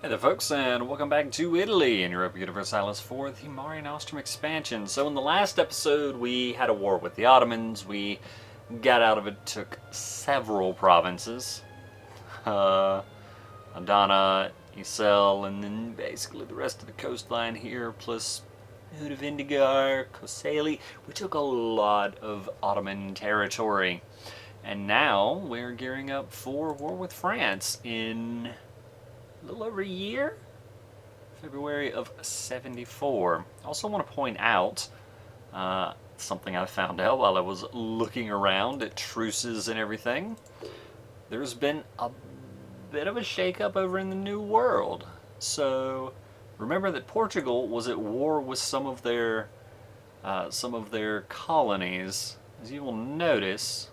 Hey there folks, and welcome back to Italy in Europa Universalis for the Mare Nostrum expansion. So in the last episode we had a war with the Ottomans. We got out of it, took several provinces. Adana, Isel, and then basically the rest of the coastline here, plus Udavindigar, Kosali. We took a lot of Ottoman territory. And now we're gearing up for war with France in a little over a year? February of 74. I also want to point out something I found out while I was looking around at truces and everything. There's been a bit of a shakeup over in the New World. So remember that Portugal was at war with some of their colonies. As you will notice,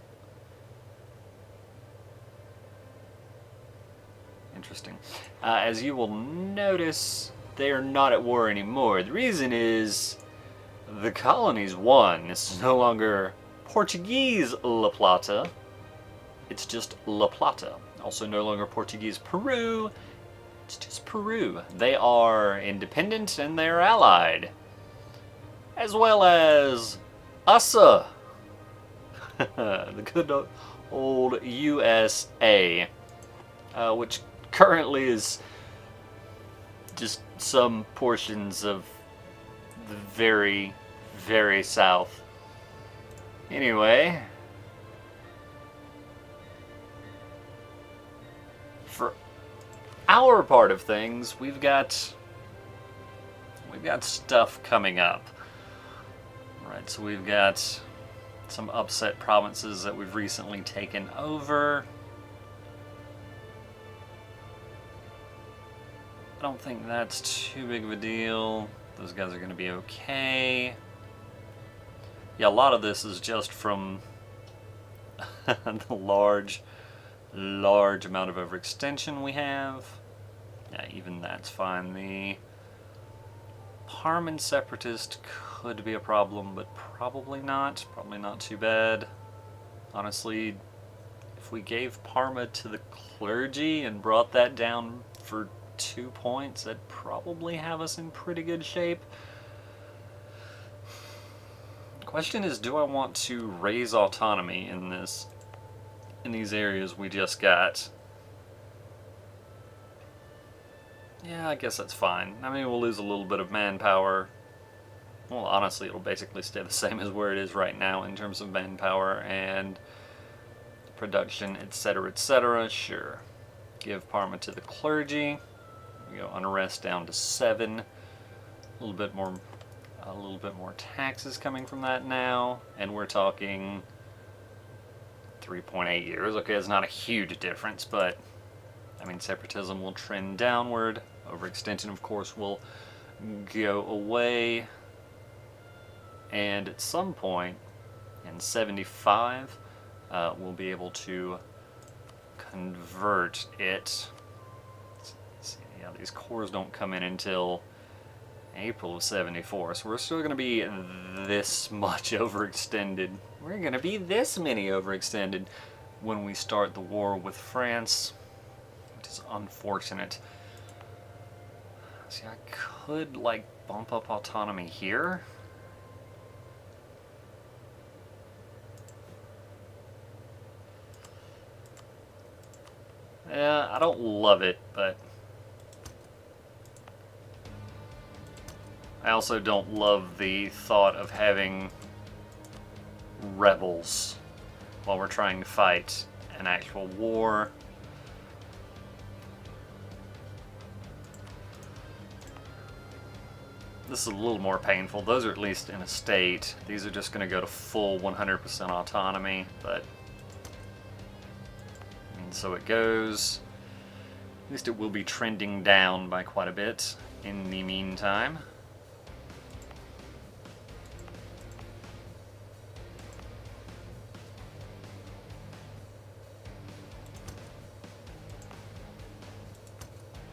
interesting. As you will notice, they are not at war anymore. The reason is the colonies won. It's no longer Portuguese La Plata. It's just La Plata. Also no longer Portuguese Peru. It's just Peru. They are independent and they're allied. As well as USA. The good old USA. Which currently is just some portions of the very, very south. Anyway, for our part of things, we've got stuff coming up. Right, so we've got some upset provinces that we've recently taken over. I don't think that's too big of a deal. Those guys are going to be okay. Yeah, a lot of this is just from the large amount of overextension we have. Yeah, even that's fine. The Parman separatist could be a problem, but probably not. Probably not too bad. Honestly, if we gave Parma to the clergy and brought that down for 2 points, that'd probably have us in pretty good shape. The question is, do I want to raise autonomy in these areas we just got? Yeah, I guess that's fine. I mean, we'll lose a little bit of manpower. Well, honestly, it'll basically stay the same as where it is right now in terms of manpower and production, etc., etc. Sure. Give Parma to the clergy. We go unrest down to 7. A little bit more taxes coming from that now, and we're talking 3.8 years. Okay, it's not a huge difference, but I mean, separatism will trend downward. Overextension, of course, will go away, and at some point in 75, we'll be able to convert it. Yeah, these cores don't come in until April of 74, so we're still going to be this much overextended. We're going to be this many overextended when we start the war with France, which is unfortunate. See, I could, like, bump up autonomy here. Yeah, I don't love it, but I also don't love the thought of having rebels while we're trying to fight an actual war. This is a little more painful. Those are at least in a state. These are just going to go to full 100% autonomy, but I mean, so it goes. At least it will be trending down by quite a bit in the meantime.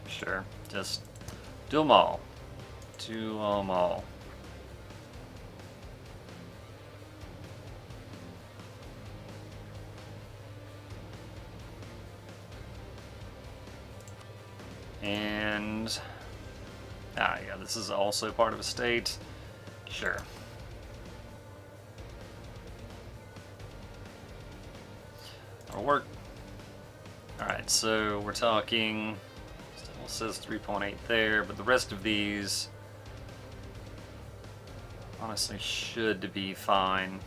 Sure, just do them all. Do them all. And yeah, this is also part of a state. Sure. That'll work. Alright, so we're talking, still says 3.8 there, but the rest of these honestly should be fine.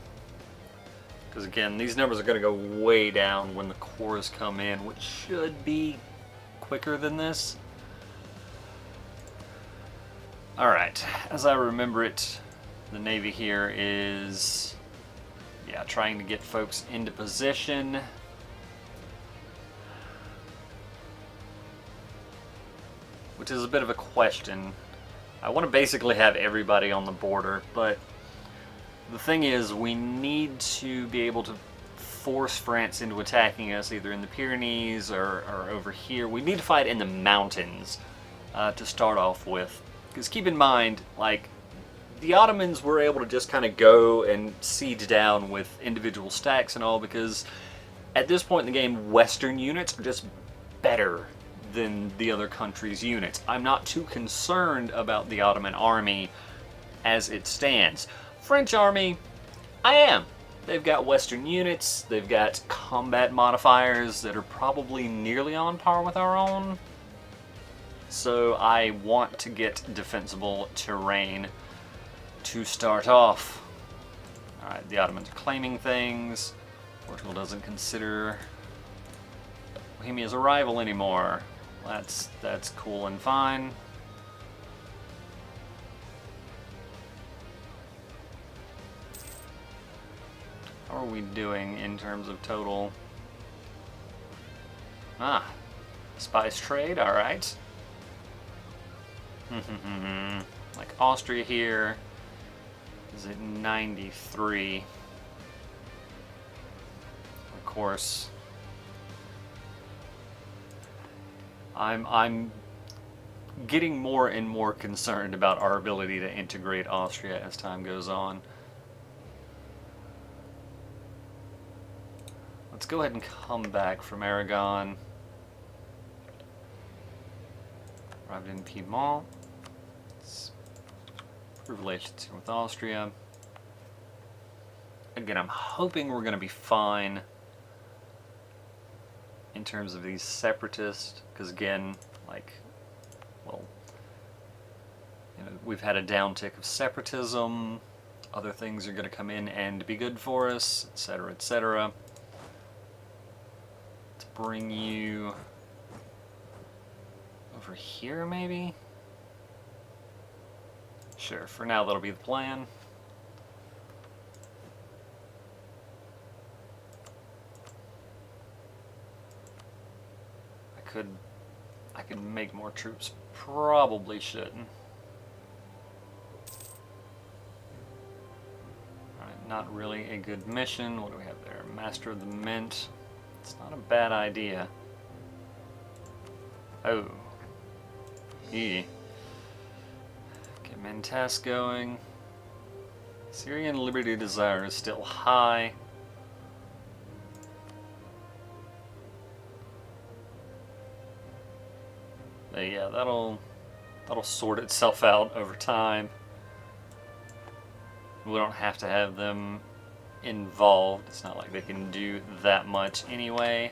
Because again, these numbers are going to go way down when the cores come in, which should be quicker than this. Alright, as I remember it, the Navy here is, yeah, trying to get folks into position. Which is a bit of a question. I want to basically have everybody on the border, but the thing is, we need to be able to force France into attacking us either in the Pyrenees or over here. We need to fight in the mountains to start off with. Because keep in mind, like, the Ottomans were able to just kind of go and siege down with individual stacks and all, because at this point in the game, Western units are just better than the other countries' units. I'm not too concerned about the Ottoman army as it stands. French army, I am. They've got Western units, they've got combat modifiers that are probably nearly on par with our own. So I want to get defensible terrain to start off. Alright, the Ottomans are claiming things. Portugal doesn't consider Bohemia's a rival anymore. That's cool and fine. How are we doing in terms of total? Ah, spice trade, alright. Like Austria here is at 93. Of course, I'm getting more and more concerned about our ability to integrate Austria as time goes on. Let's go ahead and come back from Aragon. Arrived in Piedmont. Let's improve relations here with Austria. Again, I'm hoping we're going to be fine in terms of these separatists, because again, like, well, you know, we've had a downtick of separatism, other things are going to come in and be good for us, etc., etc. Let's bring you over here, maybe? Sure, for now that'll be the plan. I could make more troops. Probably shouldn't. Alright, not really a good mission. What do we have there? Master of the Mint. It's not a bad idea. Oh. Get Mentas going. Syrian Liberty Desire is still high. But yeah, that'll sort itself out over time. We don't have to have them involved. It's not like they can do that much anyway.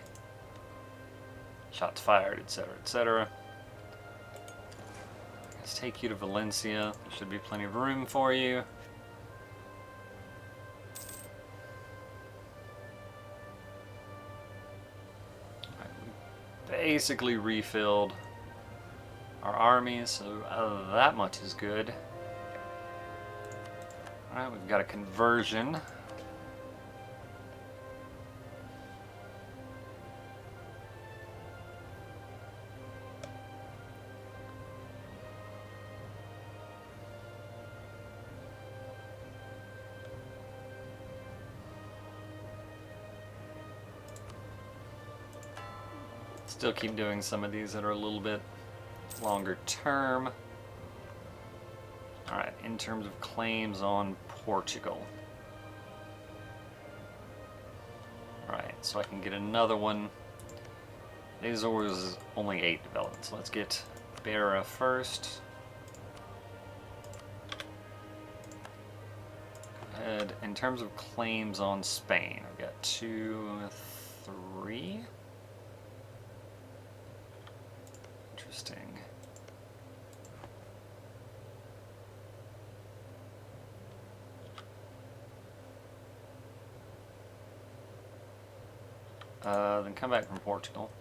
Shots fired, etc., etc. Let's take you to Valencia. There should be plenty of room for you. Right, we basically refilled our army, so that much is good. Alright, we've got a conversion. Still keep doing some of these that are a little bit longer term. Alright, in terms of claims on Portugal. Alright, so I can get another one Azores only 8 developments. Let's get Beira first. And in terms of claims on Spain, I've got 2, 3. Interesting. Then come back from Portugal,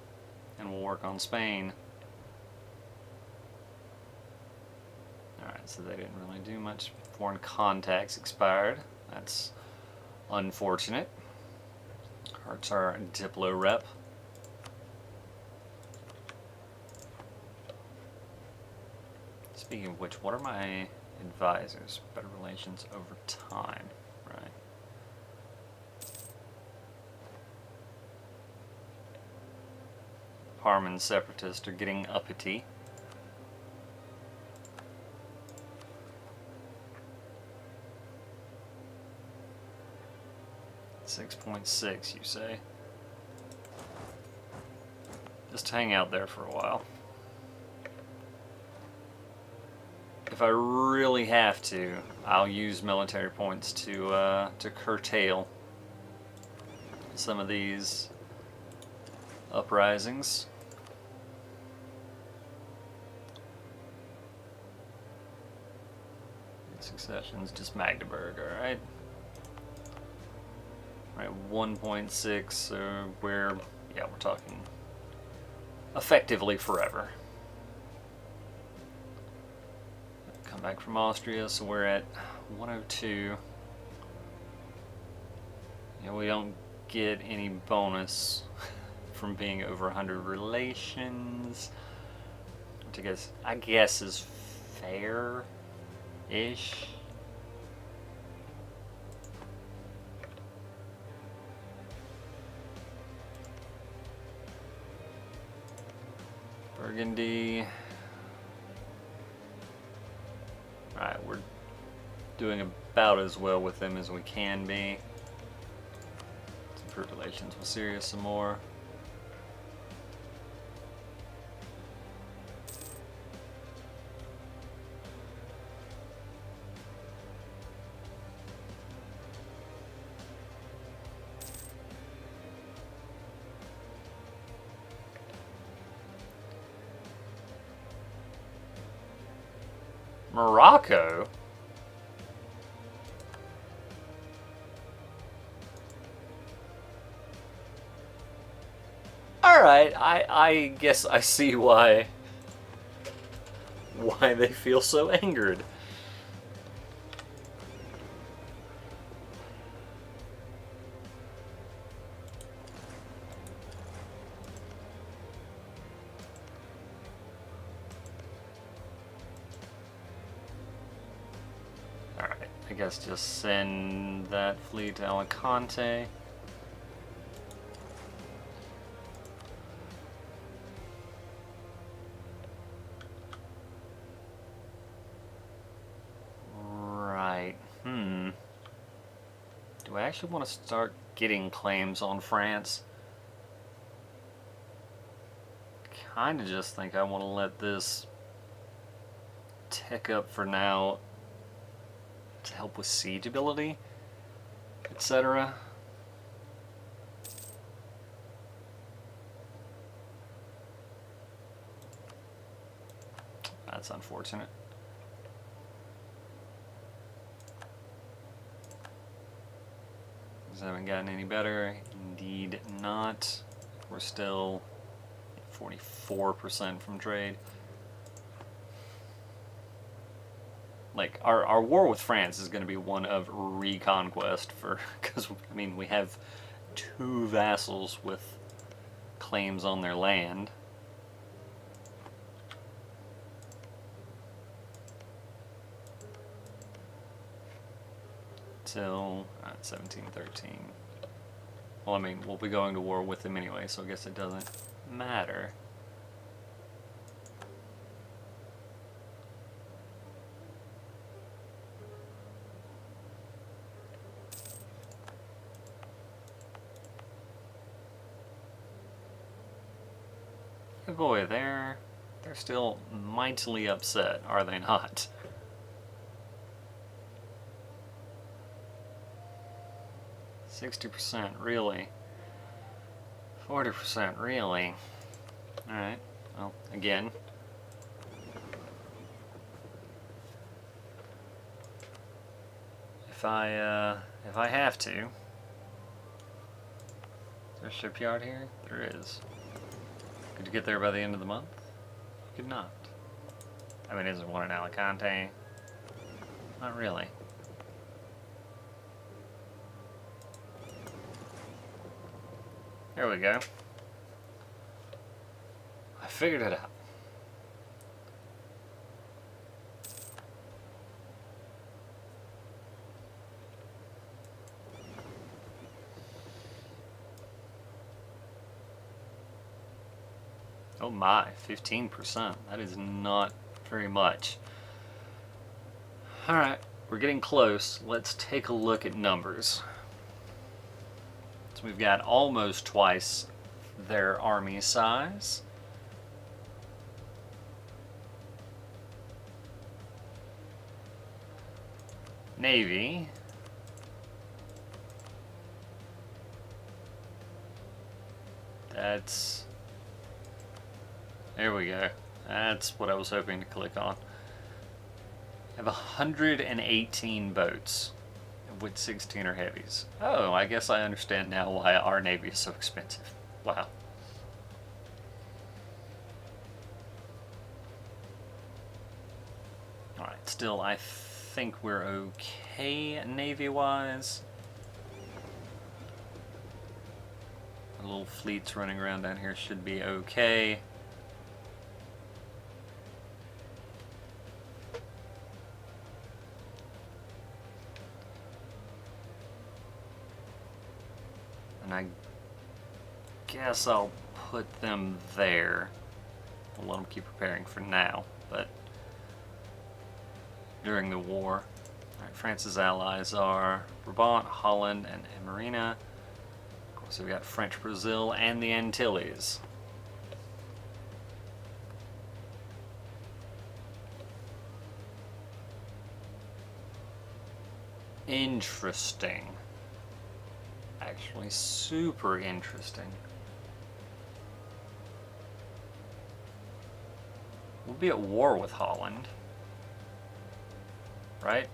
and we'll work on Spain. Alright, so they didn't really do much. Foreign contacts expired. That's unfortunate. Hurts our Diplo rep. Speaking of which, what are my advisors? Better relations over time, right? Parman separatists are getting uppity. 6.6, you say? Just hang out there for a while. If I really have to, I'll use military points to curtail some of these uprisings. Successions, just Magdeburg, alright? Alright, 1.6, so we're talking effectively forever. Come back from Austria, so we're at 102. We don't get any bonus from being over 100 relations, which I guess is fair-ish. Burgundy. Alright, we're doing about as well with them as we can be. Let's improve relations with Syria some more. Morocco? Alright, I guess I see why they feel so angered. I guess just send that fleet to Alicante. Right. Do I actually want to start getting claims on France? Kinda just think I want to let this tick up for now to help with siege ability, etc. That's unfortunate. These haven't gotten any better. Indeed not. We're still 44% from trade. Like, our war with France is going to be one of reconquest because I mean we have 2 vassals with claims on their land. Till 1713. Well, I mean, we'll be going to war with them anyway, so I guess it doesn't matter. boy, they're still mightily upset, are they not? 60%, really? 40%, really? Alright, well, again. If I have to. Is there a shipyard here? There is. Could you get there by the end of the month? You could not. I mean, is there one in Alicante? Not really. There we go. I figured it out. Oh my, 15%. That is not very much. Alright, we're getting close. Let's take a look at numbers. So we've got almost twice their army size. Navy. That's... There we go. That's what I was hoping to click on. I have 118 boats, with 16 are heavies. Oh, I guess I understand now why our Navy is so expensive. Wow. Alright, still, I think we're okay Navy-wise. The little fleets running around down here should be okay. And I guess I'll put them there. I'll let them keep preparing for now, but during the war. Alright, France's allies are Brabant, Holland, and Marina. Of course, we've got French Brazil and the Antilles. Interesting. Actually, super interesting. We'll be at war with Holland. Right?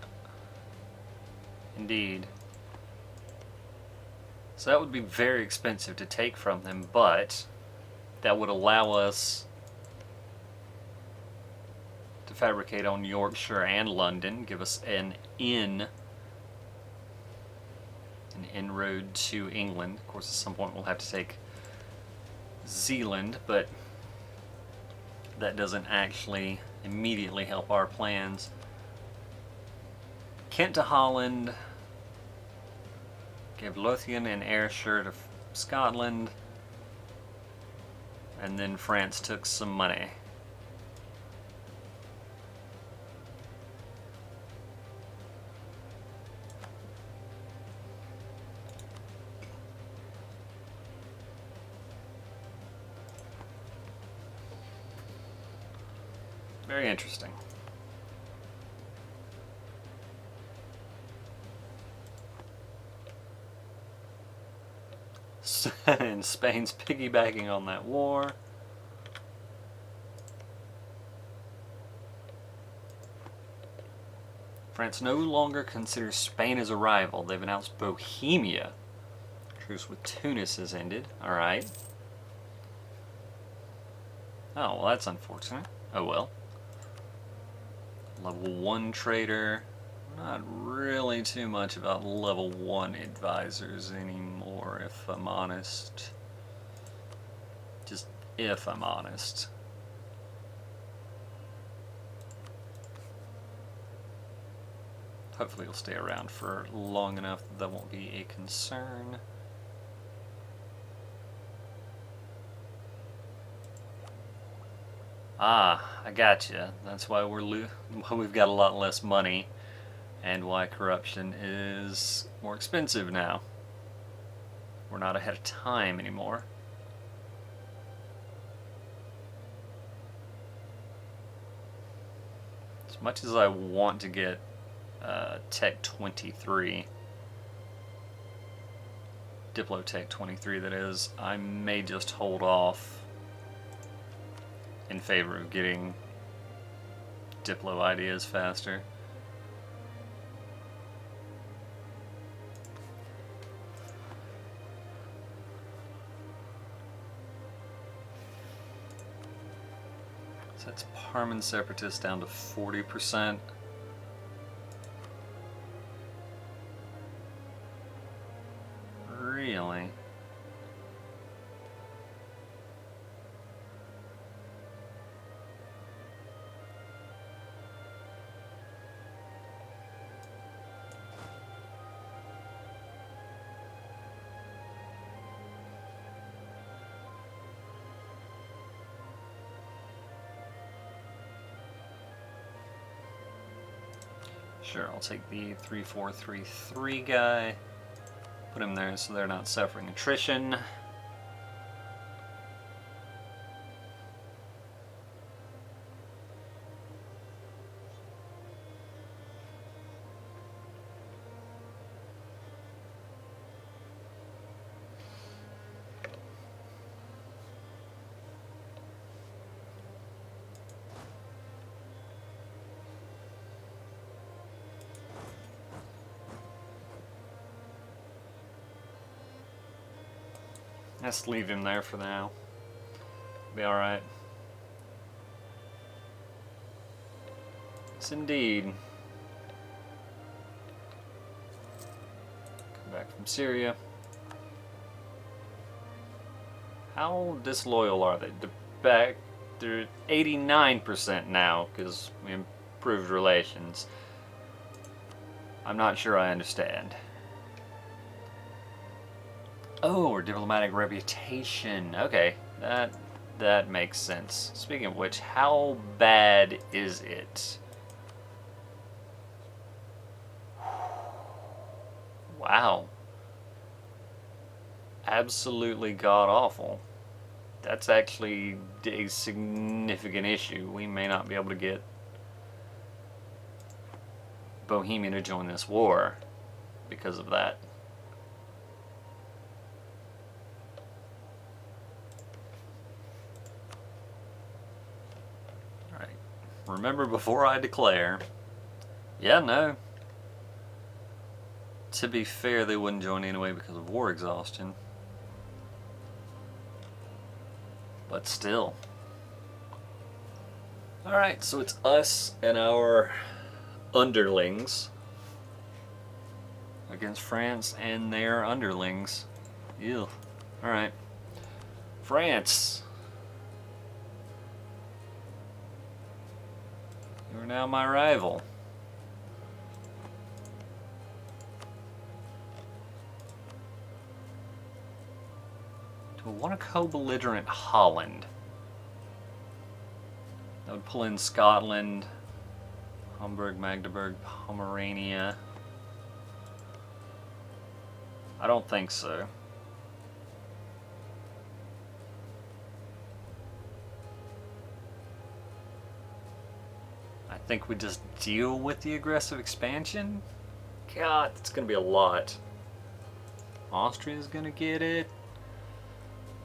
Indeed. So that would be very expensive to take from them, but that would allow us to fabricate on Yorkshire and London, give us an inroad to England. Of course, at some point we'll have to take Zealand, but that doesn't actually immediately help our plans. Kent to Holland, gave Lothian and Ayrshire to Scotland, and then France took some money. Very interesting. And Spain's piggybacking on that war. France no longer considers Spain as a rival. They've announced Bohemia. Truce with Tunis has ended. Alright. Oh, well, that's unfortunate. Oh well. Level 1 trader. Not really too much about level 1 advisors anymore, if I'm honest. Just if I'm honest. Hopefully it'll stay around for long enough that that won't be a concern. Ah, I gotcha. That's why we've got a lot less money, and why corruption is more expensive now. We're not ahead of time anymore. As much as I want to get Tech 23, Diplotech 23 that is, I may just hold off in favor of getting Diplo ideas faster. So that's Parman Separatists down to 40%. Really? Sure, I'll take the 3433 guy, put him there so they're not suffering attrition. Let's leave him there for now. Be alright. Yes, indeed. Come back from Syria. How disloyal are they? They're 89% now because we improved relations. I'm not sure I understand. Oh, or diplomatic reputation. Okay, that makes sense. Speaking of which, how bad is it? Wow. Absolutely god-awful. That's actually a significant issue. We may not be able to get Bohemia to join this war because of that. Remember before I declare. Yeah, no. To be fair, they wouldn't join anyway because of war exhaustion. But still. Alright, so it's us and our underlings against France and their underlings. Ew. Alright. France. You are now my rival. Do I want a co-belligerent Holland? That would pull in Scotland, Hamburg, Magdeburg, Pomerania. I don't think so. I think we just deal with the aggressive expansion. God, it's gonna be a lot. Austria's gonna get it.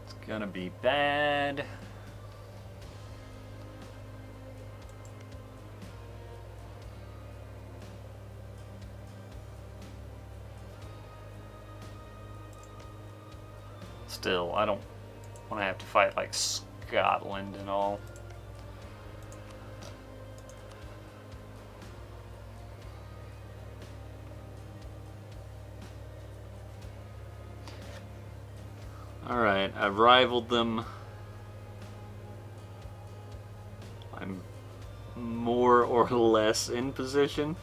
It's gonna be bad. Still, I don't want to have to fight like Scotland and all. Alright, I've rivaled them. I'm more or less in position.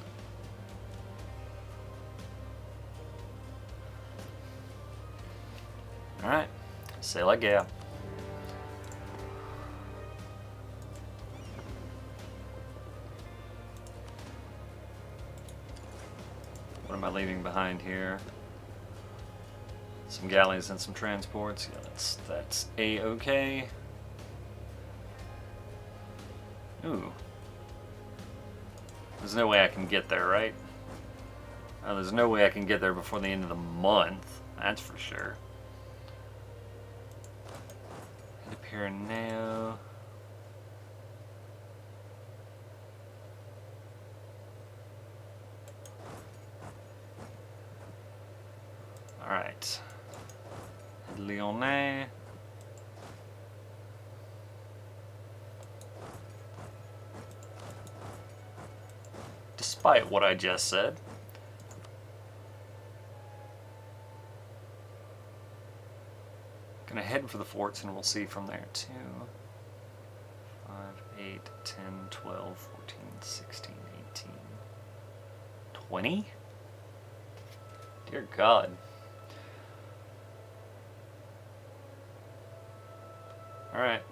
Alright, c'est la guerre. What am I leaving behind here? Some galleys and some transports. Yeah, that's a-okay. Ooh. There's no way I can get there, right? There's no way I can get there before the end of the month. That's for sure. Head up here now. Alright. Lyonnais. Despite what I just said. Gonna head for the forts and we'll see from there. 2, 5, 8, 10, 12, 14, 16, 18, 20? Dear God. Alright.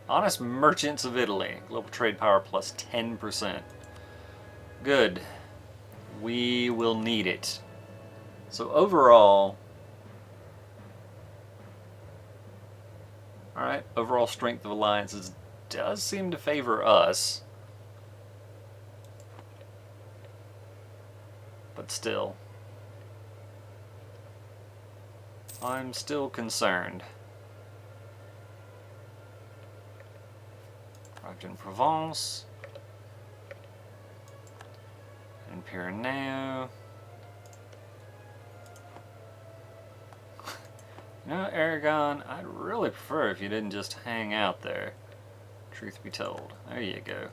Honest Merchants of Italy. Global trade power plus 10%. Good. We will need it. So overall... Alright, overall strength of alliances does seem to favor us. But still. I'm still concerned. Arrived in Provence. In Pyrenees. You know, Aragon, I'd really prefer if you didn't just hang out there. Truth be told. There you go.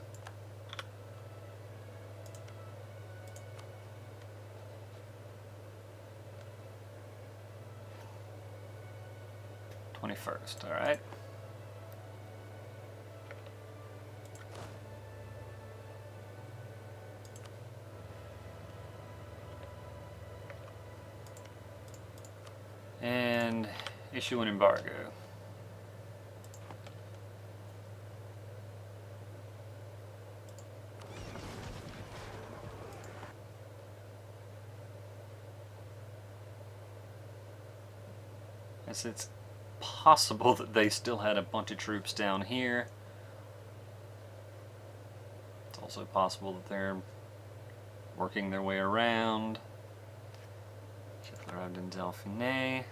#21st, alright. And issue an embargo. Yes, it's possible that they still had a bunch of troops down here. It's also possible that they're working their way around. Arrived in Delphine.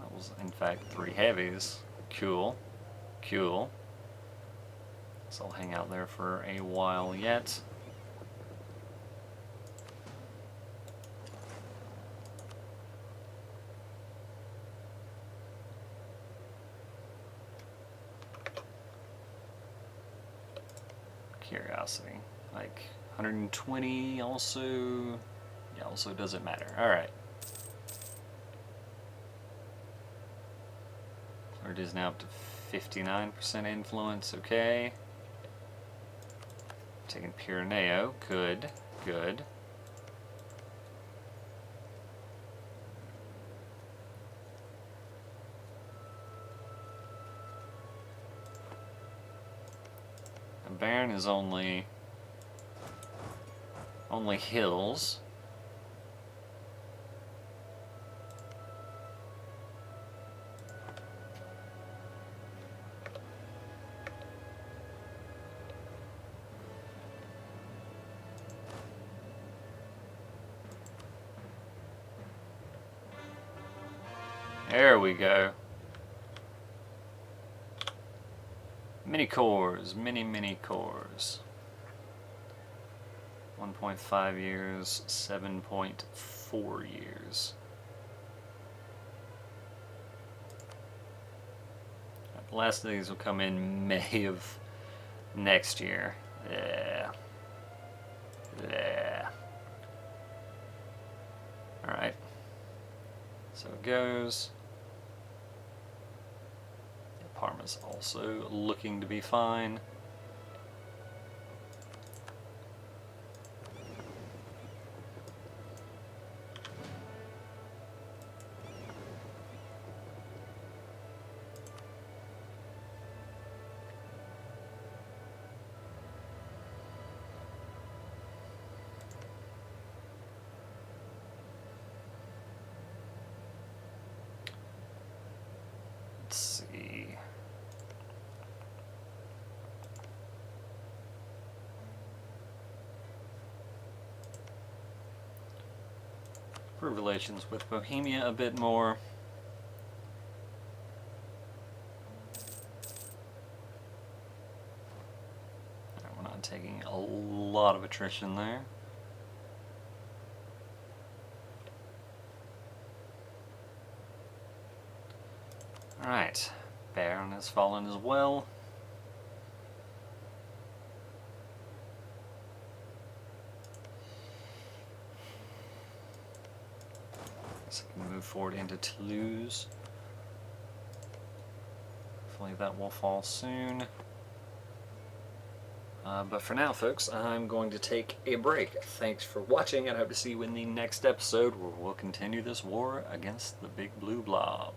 That was, in fact, 3 heavies. Cool. Cool. So I'll hang out there for a while yet. Curiosity. Like, 120 also... Yeah, also doesn't matter. Alright. It is now up to 59% influence, okay. Taking Pyreneo, good, good. And Baron is only hills. There we go. Mini cores, mini cores. 1.5 years, 7.4 years. The last of these will come in May of next year. Yeah. Yeah. Alright. So it goes. Parma's also looking to be fine. Let's see. improve relations with Bohemia a bit more. We're not taking a lot of attrition there. Alright, Baron has fallen as well. So we can move forward into Toulouse. Hopefully that will fall soon. But for now, folks, I'm going to take a break. Thanks for watching, and I hope to see you in the next episode where we'll continue this war against the Big Blue Blob.